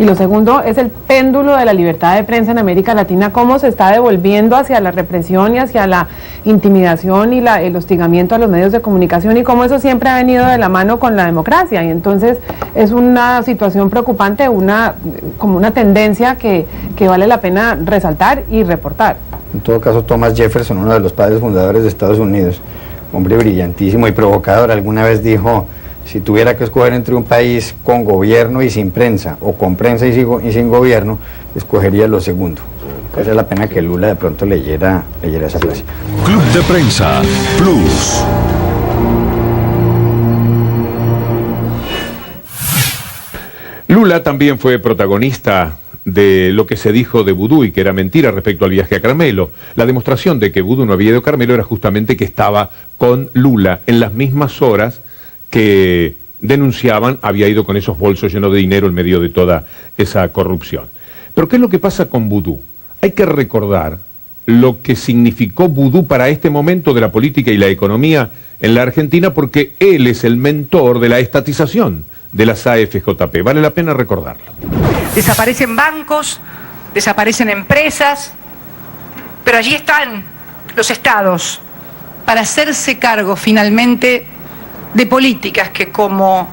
Y lo segundo es el péndulo de la libertad de prensa en América Latina, cómo se está devolviendo hacia la represión y hacia la intimidación y el hostigamiento a los medios de comunicación, y cómo eso siempre ha venido de la mano con la democracia. Y entonces es una situación preocupante, como una tendencia que vale la pena resaltar y reportar. En todo caso, Thomas Jefferson, uno de los padres fundadores de Estados Unidos, hombre brillantísimo y provocador, alguna vez dijo: si tuviera que escoger entre un país con gobierno y sin prensa, o con prensa y sin gobierno, escogería lo segundo. Vale la pena que Lula de pronto leyera esa frase. Club de Prensa Plus. Lula también fue protagonista de lo que se dijo de Vudú y que era mentira respecto al viaje a Carmelo. La demostración de que Vudú no había ido a Carmelo era justamente que estaba con Lula en las mismas horas que denunciaban había ido con esos bolsos llenos de dinero en medio de toda esa corrupción. Pero ¿qué es lo que pasa con Vudú? Hay que recordar lo que significó Vudú para este momento de la política y la economía en la Argentina, porque él es el mentor de la estatización de las AFJP. Vale la pena recordarlo. Desaparecen bancos, desaparecen empresas, pero allí están los estados para hacerse cargo finalmente de políticas que, como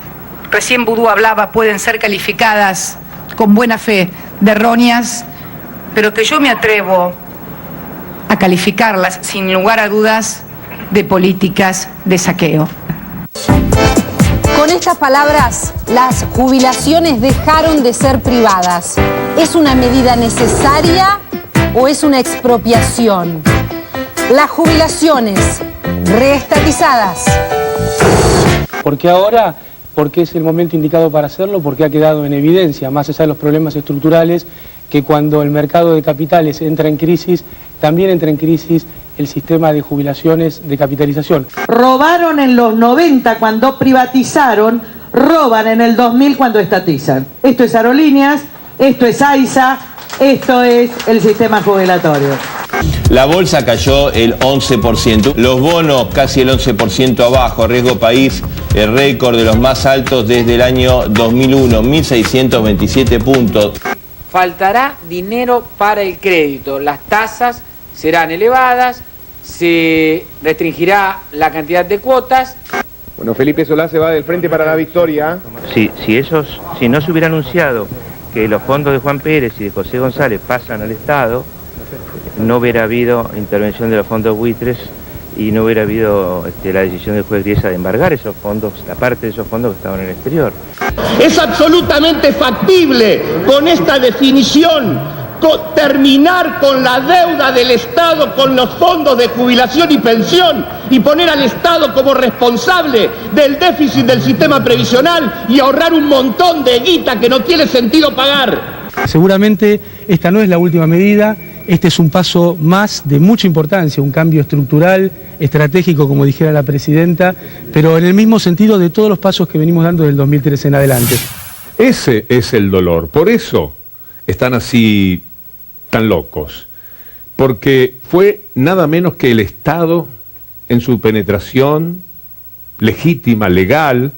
recién Vudú hablaba, pueden ser calificadas con buena fe de erróneas, pero que yo me atrevo a calificarlas sin lugar a dudas de políticas de saqueo. Con estas palabras, las jubilaciones dejaron de ser privadas. ¿Es una medida necesaria o es una expropiación? Las jubilaciones reestatizadas. ¿Por qué ahora? Porque es el momento indicado para hacerlo, porque ha quedado en evidencia, más allá de los problemas estructurales, que cuando el mercado de capitales entra en crisis, también entra en crisis el sistema de jubilaciones de capitalización. Robaron en los 90 cuando privatizaron, roban en el 2000 cuando estatizan. Esto es Aerolíneas, esto es AISA, esto es el sistema jubilatorio. La bolsa cayó el 11%, los bonos casi el 11% abajo, riesgo país, el récord de los más altos desde el año 2001, 1.627 puntos. Faltará dinero para el crédito, las tasas serán elevadas, se restringirá la cantidad de cuotas. Bueno, Felipe Solá se va del Frente para la Victoria. Si no se hubiera anunciado que los fondos de Juan Pérez y de José González pasan al Estado, no hubiera habido intervención de los fondos buitres y no hubiera habido la decisión del juez Griesa de embargar esos fondos, la parte de esos fondos que estaban en el exterior. Es absolutamente factible con esta definición terminar con la deuda del Estado con los fondos de jubilación y pensión y poner al Estado como responsable del déficit del sistema previsional y ahorrar un montón de guita que no tiene sentido pagar. Seguramente esta no es la última medida, este es un paso más de mucha importancia, un cambio estructural, estratégico, como dijera la presidenta, pero en el mismo sentido de todos los pasos que venimos dando desde el 2013 en adelante. Ese es el dolor, por eso están así tan locos, porque fue nada menos que el Estado en su penetración legítima, legal,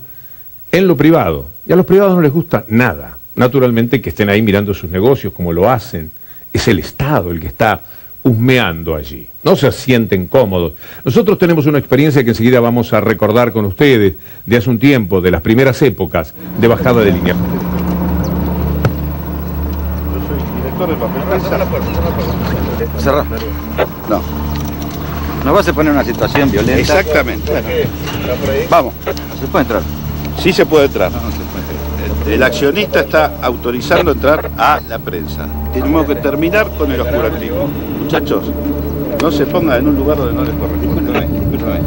en lo privado. Y a los privados no les gusta nada, naturalmente, que estén ahí mirando sus negocios como lo hacen. Es el Estado el que está husmeando allí, no se sienten cómodos. Nosotros tenemos una experiencia que enseguida vamos a recordar con ustedes de hace un tiempo, de las primeras épocas de bajada de línea. De papel cerrá. No. Nos vas a poner en una situación violenta. Exactamente. Bueno, vamos. ¿Se puede entrar? Sí se puede entrar. No, no se puede entrar. El accionista está autorizando entrar a la prensa. Tenemos que terminar con el oscurantismo. Muchachos, no se pongan en un lugar donde no les corresponde. Discúlpame.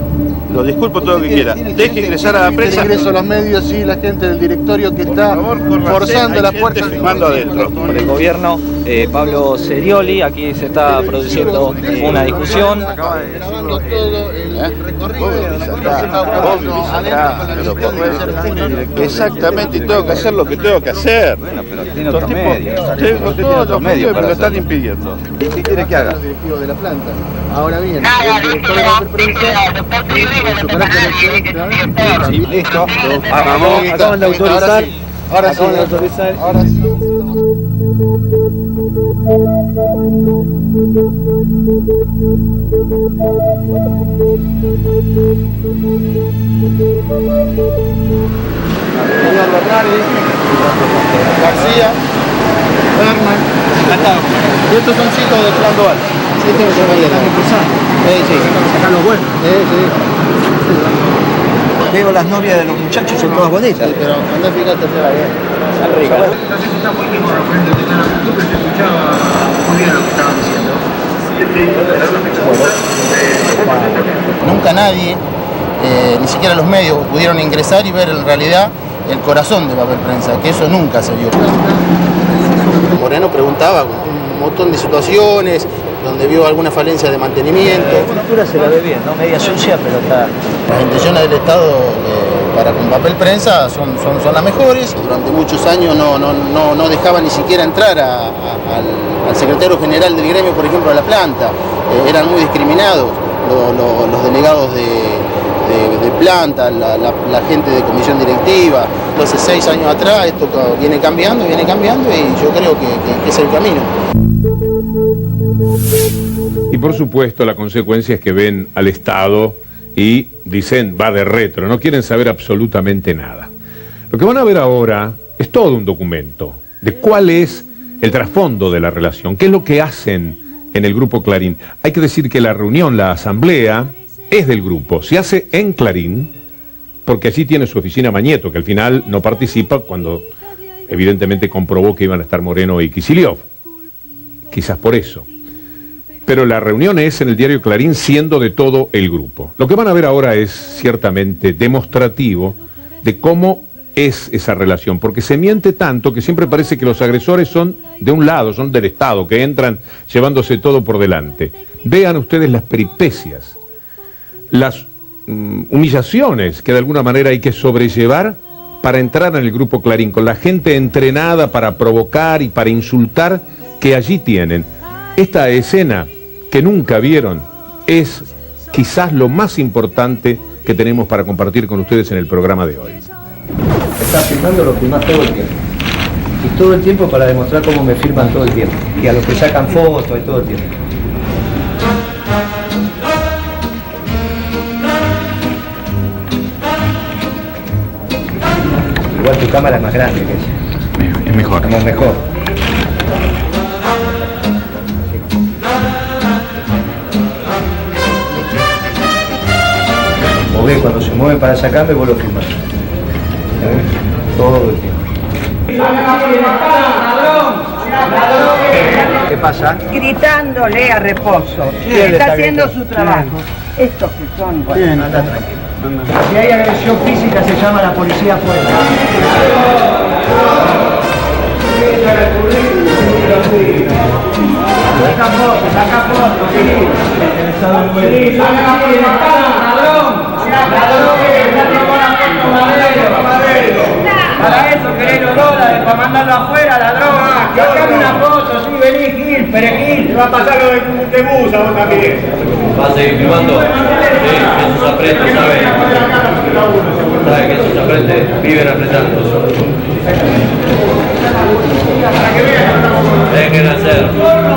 Lo disculpo todo lo que quiera. Deje ingresar a la prensa. Ingreso a los medios y la gente del directorio que está forzando las puertas. Firmando adentro. Por el gobierno, Pablo Serioli, aquí se está produciendo una discusión. Grabando todo el recorrido. Exactamente, y tengo que hacer lo que tengo que hacer. Bueno, pero tiene otro medio. Tengo otro medio, me lo están impidiendo. ¿Qué quiere que haga? El directivo de la planta. Ahora bien, el director de la prensa. Sí, listo. Acaban de autorizar Ahora sí, autorizar. Ahora sí. Señor Bernardi, García, Berman, y estos son chicos de Plan Dual. Sí, tengo que están impulsando. Sí, sacan los buenos. Sí. Veo las novias de los muchachos son todas bonitas. Sí, pero andá fíjate hacia la bien. Están ricas. No sé si está muy bien con referente de la juventud, pero se escuchaba muy bien lo que estaban diciendo. Nunca nadie, ni siquiera los medios, pudieron ingresar y ver en realidad el corazón de Papel Prensa, que eso nunca se vio. Moreno preguntaba un montón de situaciones, donde vio alguna falencia de mantenimiento. La cultura se la ve bien, ¿no? Media sucia, pero está... Las intenciones del Estado para con Papel Prensa son las mejores. Durante muchos años no dejaban ni siquiera entrar al secretario general del gremio, por ejemplo, a la planta. Eran muy discriminados los delegados de planta, la gente de comisión directiva. Entonces 6 años atrás esto viene cambiando y yo creo que es el camino. Y por supuesto la consecuencia es que ven al Estado y dicen va de retro, no quieren saber absolutamente nada. Lo que van a ver ahora es todo un documento de cuál es el trasfondo de la relación, qué es lo que hacen en el Grupo Clarín. Hay que decir que la reunión, la asamblea, es del grupo, se hace en Clarín, porque allí tiene su oficina Mañeto, que al final no participa cuando evidentemente comprobó que iban a estar Moreno y Kicillof. Quizás por eso. Pero la reunión es en el diario Clarín, siendo de todo el grupo. Lo que van a ver ahora es ciertamente demostrativo de cómo es esa relación, porque se miente tanto que siempre parece que los agresores son de un lado, son del Estado, que entran llevándose todo por delante. Vean ustedes las peripecias, las humillaciones que de alguna manera hay que sobrellevar para entrar en el Grupo Clarín, con la gente entrenada para provocar y para insultar que allí tienen. Esta escena que nunca vieron es quizás lo más importante que tenemos para compartir con ustedes en el programa de hoy. Está firmando, lo firmás todo el tiempo. Y todo el tiempo para demostrar cómo me firman todo el tiempo. Y a los que sacan fotos y todo el tiempo. Igual tu cámara es más grande que esa. Es mejor. Es mejor. O ve, cuando se mueve para sacarme, vos lo filmás. Todo el tiempo. ¿Qué pasa? Gritándole a Reposo. Está haciendo su trabajo. Estos que son... Bien, anda tranquilo. Si hay agresión física se llama a la policía afuera. Saca fotos, sí. Para eso querés los dólares, para mandarlo afuera, ladrón. Sacame una foto, sí, vení, Gil, perejil. Te va a pasar lo de bus a vos también. ¿Va a seguir filmando? Sí, Jesús aprende, ¿sabe? ¿Sabe que Jesús aprende? Viven apretando. Dejen hacer,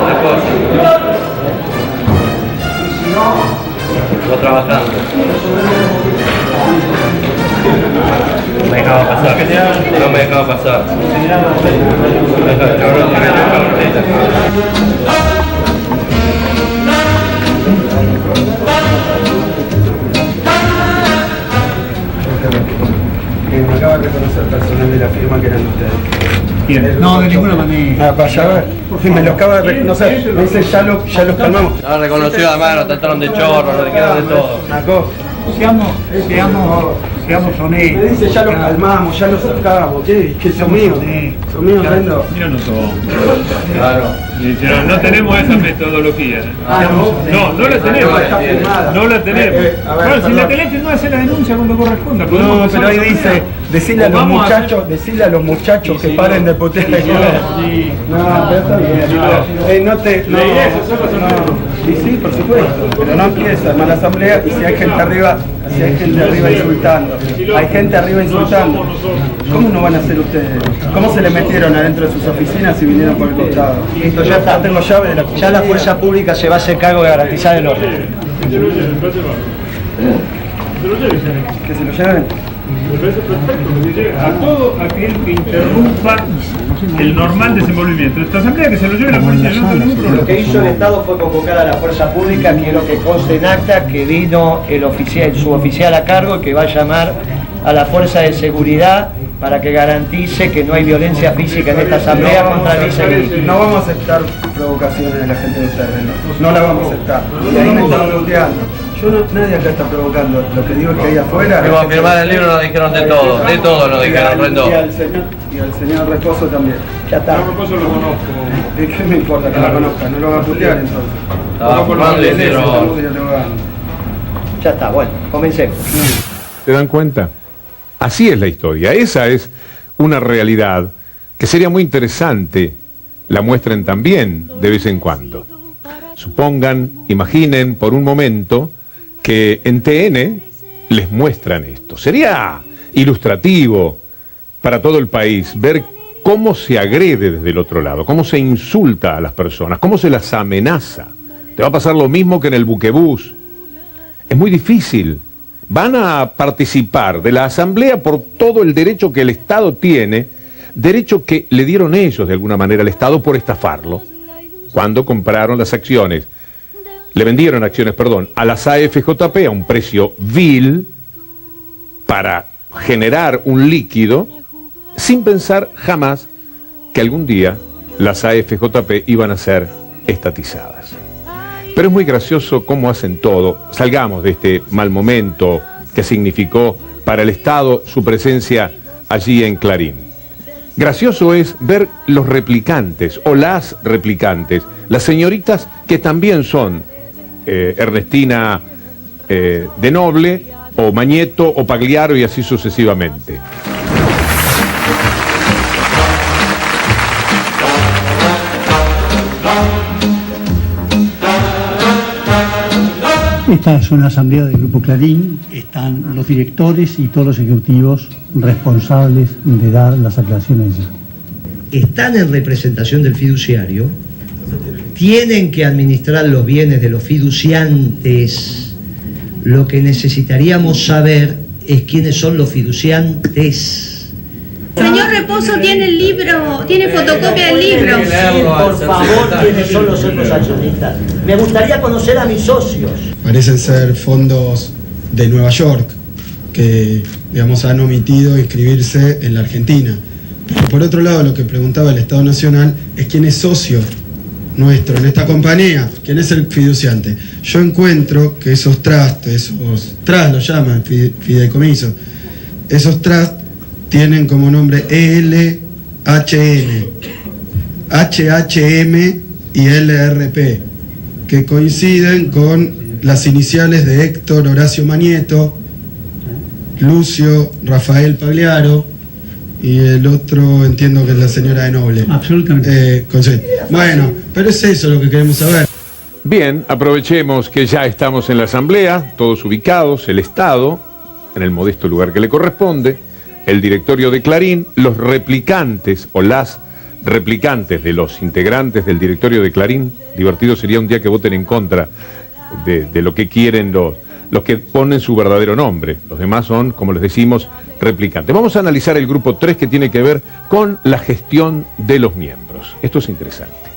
Reposo. Estoy trabajando. No me dejaba pasar. No me dejaba pasar. Me acaba de reconocer personal de la firma que eran ustedes. ¿Quién? No, de ninguna manera. Para saber, me lo acaba de reconocer. Me dice, ya los calmamos. Ya reconoció además, nos trataron de chorro, nos dijeron de todo. Una cosa. Seamos honestos. Me dice, ya los calmamos, ya los sacamos. ¿Qué son míos? Son míos, Rendo. Míos no son. Claro. No tenemos esa metodología. No la tenemos. No la tenemos. Bueno, si la tenés firmada, hacer la denuncia cuando corresponda. No, pero ahí dice, decirle a los muchachos que paren de putear. No, pero está bien. Y sí, por supuesto, pero no empieza armar la asamblea y si hay gente arriba si hay gente arriba insultando, hay gente arriba insultando, ¿cómo no van a hacer ustedes? ¿Cómo se le metieron adentro de sus oficinas y vinieron por el costado? Listo, ya está. Tengo llave de la Ya la fuerza pública se va a hacer cargo de garantizar el orden. ¿Que se lo lleven? Me parece perfecto, que llegue a todo aquel que interrumpa el normal desenvolvimiento de esta asamblea, que se lo lleve la policía, no tengo ningún problema. Lo que hizo el Estado fue convocar a la fuerza pública, quiero que conste en acta que vino el suboficial a cargo, que va a llamar a la fuerza de seguridad para que garantice que no hay violencia física en esta asamblea contra el viceministro. No vamos a aceptar provocaciones de la gente del terreno, no la vamos a aceptar. Y ahí me están bloqueando. Nadie acá está provocando, lo que digo es que ahí afuera... Vamos a firmar el libro, nos dijeron de todo nos dijeron, Rendón. Y al señor Reposo también. Ya está. Yo Reposo lo conozco. ¿Qué me importa que lo conozca? No lo va a putear entonces. Ya está, bueno, comencemos. ¿Se dan cuenta? Así es la historia, esa es una realidad que sería muy interesante la muestren también de vez en cuando. Supongan, imaginen por un momento que en TN les muestran esto. Sería ilustrativo para todo el país ver cómo se agrede desde el otro lado, cómo se insulta a las personas, cómo se las amenaza. Te va a pasar lo mismo que en el buquebús. Es muy difícil. Van a participar de la asamblea por todo el derecho que el Estado tiene, derecho que le dieron ellos de alguna manera al Estado por estafarlo. Cuando compraron las acciones, le vendieron acciones, perdón, a las AFJP a un precio vil para generar un líquido, sin pensar jamás que algún día las AFJP iban a ser estatizadas. Pero es muy gracioso cómo hacen todo. Salgamos de este mal momento que significó para el Estado su presencia allí en Clarín. Gracioso es ver los replicantes o las replicantes, las señoritas que también son Ernestina de Noble o Mañeto o Pagliaro y así sucesivamente. Esta es una asamblea del Grupo Clarín, están los directores y todos los ejecutivos responsables de dar las aclaraciones ya. Están en representación del fiduciario, tienen que administrar los bienes de los fiduciantes. Lo que necesitaríamos saber es quiénes son los fiduciantes. Señor Reposo, tiene el libro, tiene fotocopia del libro. Sí, por favor, ¿quiénes son los otros accionistas? Me gustaría conocer a mis socios. Parecen ser fondos de Nueva York, que, digamos, han omitido inscribirse en la Argentina. Pero por otro lado, lo que preguntaba el Estado Nacional es quién es socio nuestro en esta compañía, quién es el fiduciante. Yo encuentro que esos trusts lo llaman, fideicomisos, esos trusts tienen como nombre ELHN, HHM y LRP, que coinciden con las iniciales de Héctor Horacio Mañeto, Lucio Rafael Pagliaro y el otro entiendo que es la señora de Noble. Absolutamente. Bueno, pero es eso lo que queremos saber. Bien, aprovechemos que ya estamos en la asamblea, todos ubicados, el Estado, en el modesto lugar que le corresponde, el directorio de Clarín, los replicantes o las replicantes de los integrantes del directorio de Clarín. Divertido sería un día que voten en contra de lo que quieren los que ponen su verdadero nombre. Los demás son, como les decimos, replicantes. Vamos a analizar el grupo 3 que tiene que ver con la gestión de los miembros. Esto es interesante.